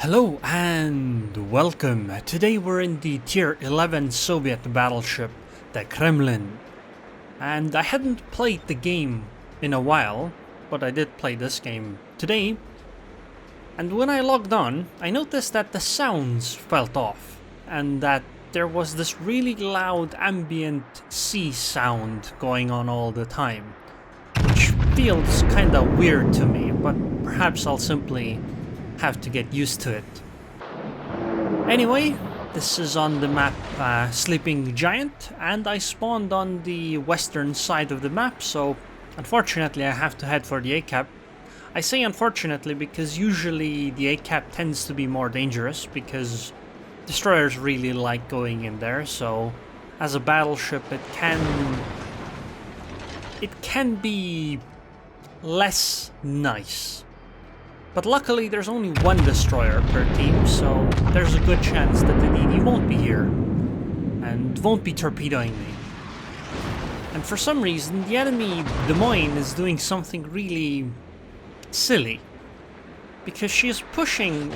Hello and welcome. Today we're in the Tier 11 Soviet battleship, the Kremlin. And I hadn't played the game in a while, but I did play this game today. And when I logged on, I noticed that the sounds felt off, and that there was this really loud ambient sea sound going on all the time, which feels kinda weird to me, but perhaps I'll simply have to get used to it. Anyway, this is on the map Sleeping Giant, and I spawned on the western side of the map, so unfortunately I have to head for the A-cap. I say unfortunately because usually the A-cap tends to be more dangerous because destroyers really like going in there, so as a battleship it can be less nice. But luckily there's only one destroyer per team, so there's a good chance that the DD won't be here and won't be torpedoing me. And for some reason the enemy Des Moines is doing something really silly, because she's pushing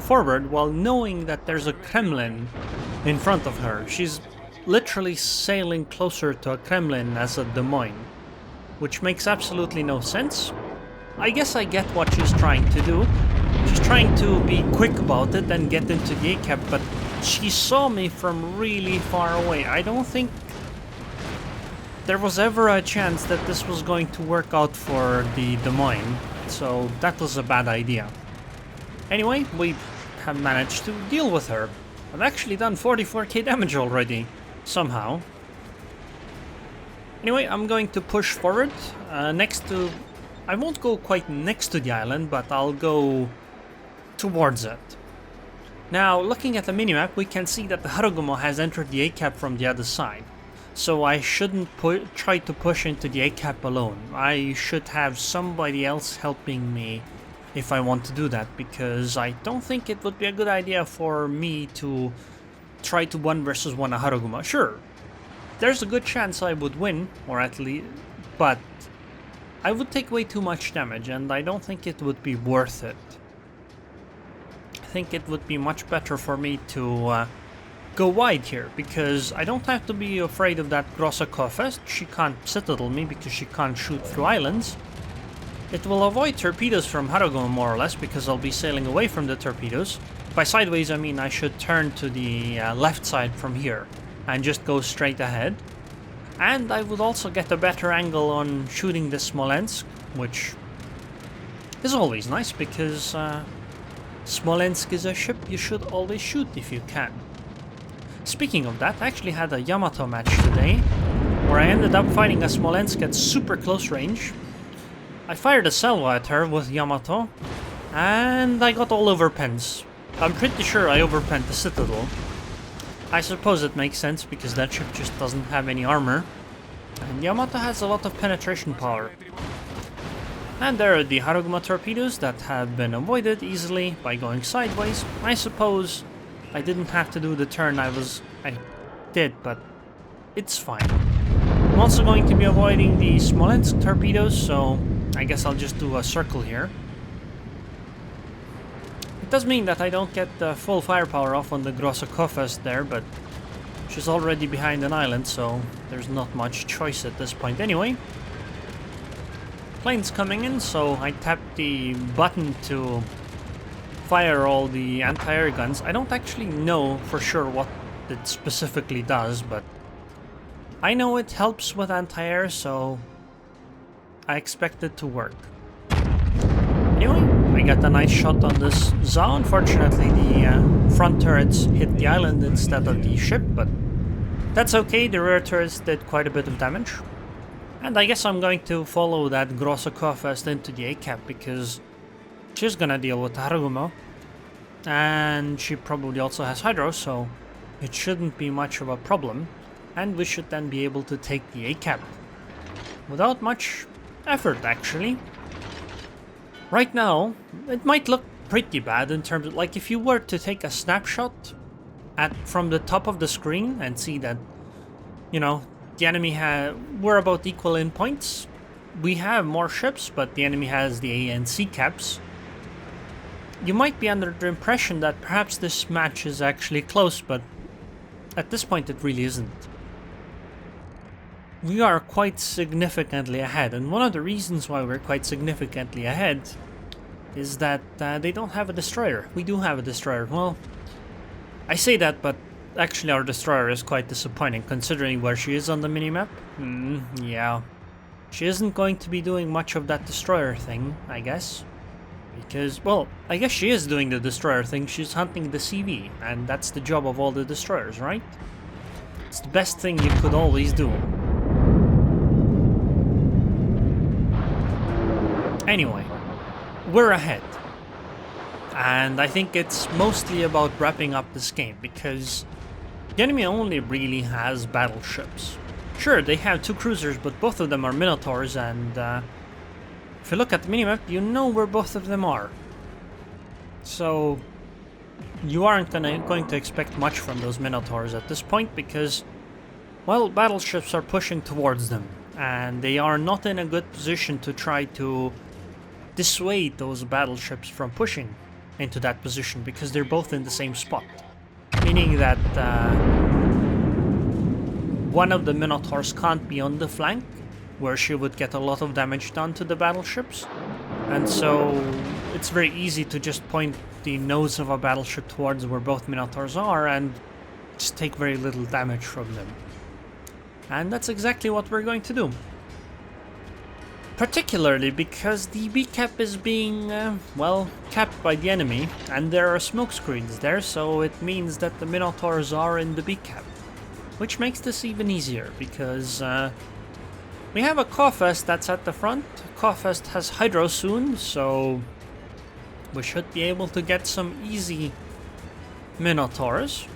forward while knowing that there's a Kremlin in front of her. She's literally sailing closer to a Kremlin as a Des Moines, which makes absolutely no sense. I guess I get what she's trying to do. She's trying to be quick about it and get into the A-cap, but she saw me from really far away. I don't think there was ever a chance that this was going to work out for the Des Moines, so that was a bad idea. Anyway, we have managed to deal with her. I've actually done 44k damage already, somehow. Anyway, I'm going to push forward I won't go quite next to the island, but I'll go towards it. Now, looking at the minimap, we can see that the Harugumo has entered the A-cap from the other side. So I shouldn't try to push into the A-cap alone. I should have somebody else helping me if I want to do that, because I don't think it would be a good idea for me to try to 1 versus 1 a Harugumo. Sure, there's a good chance I would win, or at least, but I would take way too much damage, and I don't think it would be worth it. I think it would be much better for me to go wide here, because I don't have to be afraid of that Großer Kurfürsts. She can't citadel me because she can't shoot through islands. It will avoid torpedoes from Harugumo more or less, because I'll be sailing away from the torpedoes. By sideways I mean I should turn to the left side from here and just go straight ahead. And I would also get a better angle on shooting the Smolensk, which is always nice, because Smolensk is a ship you should always shoot if you can. Speaking of that, I actually had a Yamato match today, where I ended up fighting a Smolensk at super close range. I fired a salvo at her with Yamato, and I got all overpens. I'm pretty sure I overpenned the Citadel. I suppose it makes sense, because that ship just doesn't have any armor, and Yamato has a lot of penetration power. And there are the Harugumo torpedoes that have been avoided easily by going sideways. I suppose I didn't have to do the turn I did, but it's fine. I'm also going to be avoiding the Smolensk torpedoes, so I guess I'll just do a circle here. It does mean that I don't get the full firepower off on the Großer Kurfürsts there, but she's already behind an island, so there's not much choice at this point anyway. Plane's coming in, so I tapped the button to fire all the anti-air guns. I don't actually know for sure what it specifically does, but I know it helps with anti-air, so I expect it to work. Anyway, I got a nice shot on this ZA. Unfortunately, the front turrets hit the island instead of the ship, but that's okay. The rear turrets did quite a bit of damage. And I guess I'm going to follow that Großer Kurfürsts into the A-cap, because she's gonna deal with Harugumo, and she probably also has Hydro, so it shouldn't be much of a problem, and we should then be able to take the A-cap without much effort, actually. Right now, it might look pretty bad in terms of, like, if you were to take a snapshot from the top of the screen and see that, you know, the enemy we're about equal in points. We have more ships, but the enemy has the A and C caps. you might be under the impression that perhaps this match is actually close, but at this point it really isn't. We are quite significantly ahead, and one of the reasons why we're quite significantly ahead is that they don't have a destroyer. We do have a destroyer. Well, I say that, but actually our destroyer is quite disappointing considering where she is on the minimap. Yeah. She isn't going to be doing much of that destroyer thing, I guess. Because, well, I guess she is doing the destroyer thing. She's hunting the CV, and that's the job of all the destroyers, right? It's the best thing you could always do. Anyway, we're ahead. And I think it's mostly about wrapping up this game, because the enemy only really has battleships. Sure, they have 2 cruisers, but both of them are Minotaurs, and if you look at the minimap, you know where both of them are. So you aren't going to expect much from those Minotaurs at this point, because, well, battleships are pushing towards them, and they are not in a good position to try to dissuade those battleships from pushing into that position, because they're both in the same spot. Meaning that one of the Minotaurs can't be on the flank, where she would get a lot of damage done to the battleships. And so it's very easy to just point the nose of a battleship towards where both Minotaurs are and just take very little damage from them. And that's exactly what we're going to do. Particularly because the B cap is being, well, capped by the enemy, and there are smoke screens there, so it means that the Minotaurs are in the B cap. Which makes this even easier, because we have a Kurfürst that's at the front. Kurfürst has Hydro soon, so we should be able to get some easy Minotaurs.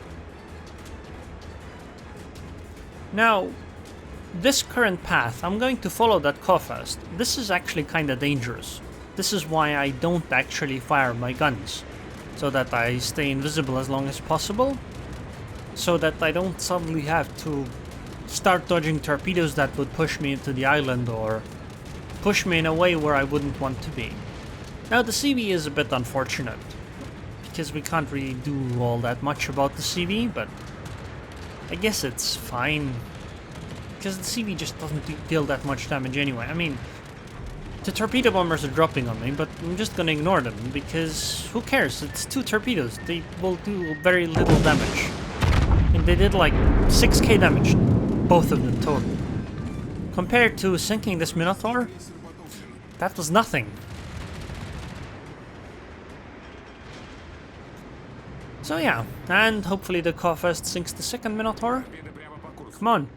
Now, this current path, I'm going to follow that Kurfürst. This is actually kinda dangerous. This is why I don't actually fire my guns, so that I stay invisible as long as possible, so that I don't suddenly have to start dodging torpedoes that would push me into the island or push me in a way where I wouldn't want to be. Now the CV is a bit unfortunate, because we can't really do all that much about the CV, but I guess it's fine. Because the CV just doesn't deal that much damage anyway. I mean, the torpedo bombers are dropping on me, but I'm just gonna ignore them, because who cares? It's 2 torpedoes. They will do very little damage. And they did like 6k damage, both of them total. Compared to sinking this Minotaur, that was nothing. So yeah, and hopefully the Kurfürst sinks the second Minotaur. Come on.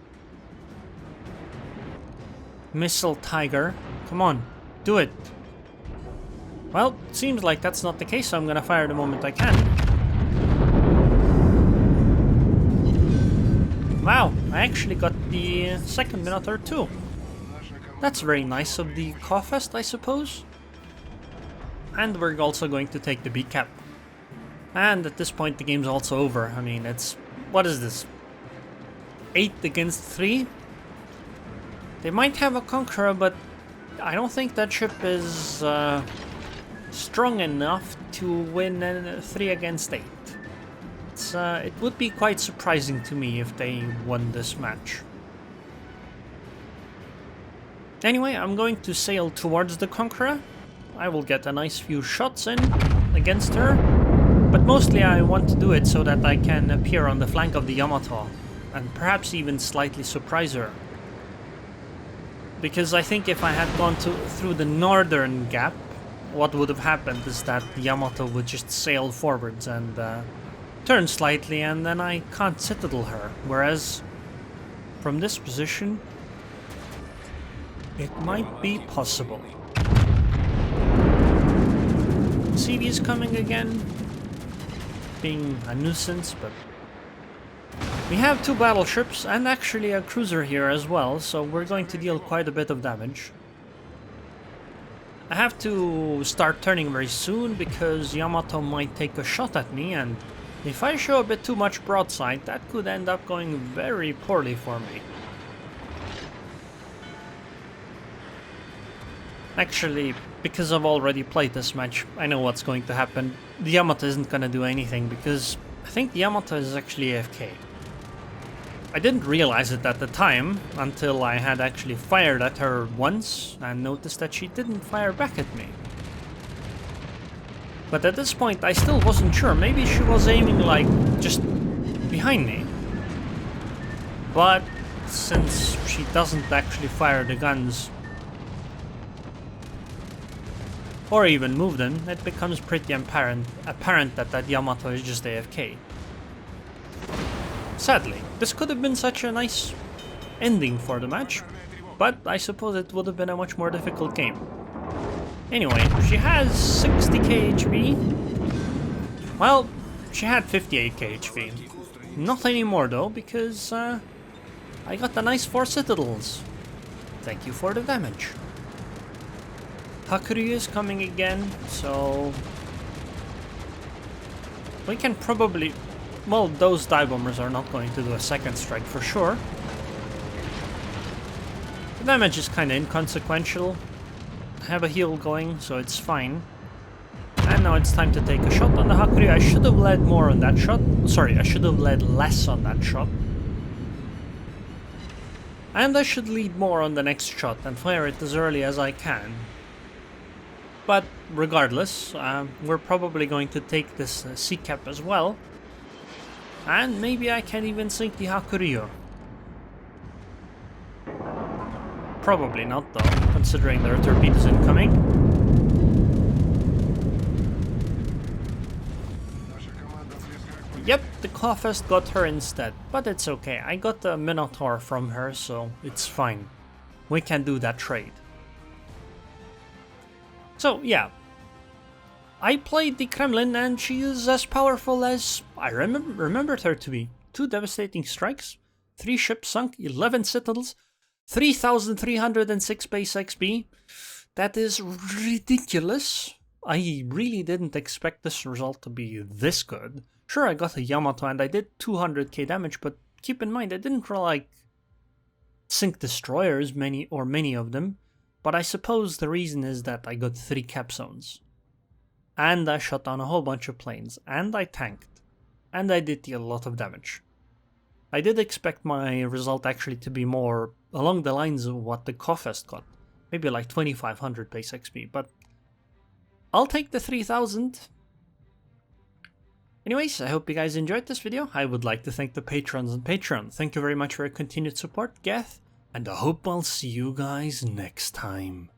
Missile Tiger. Come on, do it. Well, seems like that's not the case, so I'm gonna fire the moment I can. Wow, I actually got the second Minotaur too. That's very nice of the Kurfürst, I suppose. And we're also going to take the B cap. And at this point the game's also over. I mean, it's... what is this? 8 against 3? They might have a Conqueror, but I don't think that ship is strong enough to win 3 against 8. It would be quite surprising to me if they won this match. Anyway, I'm going to sail towards the Conqueror. I will get a nice few shots in against her, but mostly I want to do it so that I can appear on the flank of the Yamato and perhaps even slightly surprise her. Because I think if I had gone through the northern gap, what would have happened is that the Yamato would just sail forwards and turn slightly, and then I can't citadel her. Whereas from this position, it might be possible. CV is coming again, being a nuisance, but we have 2 battleships and actually a cruiser here as well, so we're going to deal quite a bit of damage. I have to start turning very soon because Yamato might take a shot at me, and if I show a bit too much broadside, that could end up going very poorly for me. Actually, because I've already played this match, I know what's going to happen. The Yamato isn't gonna do anything because I think the Yamato is actually AFK. I didn't realize it at the time until I had actually fired at her once and noticed that she didn't fire back at me. But at this point I still wasn't sure. Maybe she was aiming like just behind me. But since she doesn't actually fire the guns or even move them, it becomes pretty apparent that Yamato is just AFK. Sadly, this could have been such a nice ending for the match, but I suppose it would have been a much more difficult game. Anyway, she has 60k HP. Well, she had 58k HP. Not anymore though, because I got the nice 4 citadels. Thank you for the damage. Hakuryu is coming again, so we can probably... Well, those dive bombers are not going to do a second strike for sure. The damage is kind of inconsequential. I have a heal going, so it's fine. And now it's time to take a shot on the Hakuryu. I should have led more on that shot. Sorry, I should have led less on that shot. And I should lead more on the next shot and fire it as early as I can. But regardless, we're probably going to take this sea cap as well. And maybe I can even sink the Hakuryu. Probably not though, considering there are torpedoes incoming. Yep, the Kurfürst got her instead, but it's okay. I got the Minotaur from her, so it's fine. We can do that trade. So yeah, I played the Kremlin and she is as powerful as I remembered her to be. 2 devastating strikes, 3 ships sunk, 11 citadels, 3,306 base XP. That is ridiculous. I really didn't expect this result to be this good. Sure, I got a Yamato and I did 200k damage, but keep in mind I didn't like sink destroyers, many of them. But I suppose the reason is that I got 3 cap zones. And I shot down a whole bunch of planes, and I tanked, and I did deal a lot of damage. I did expect my result actually to be more along the lines of what the Kurfürst got, maybe like 2500 base XP, but I'll take the 3000. Anyways, I hope you guys enjoyed this video. I would like to thank the patrons on Patreon. Thank you very much for your continued support, Geth, and I hope I'll see you guys next time.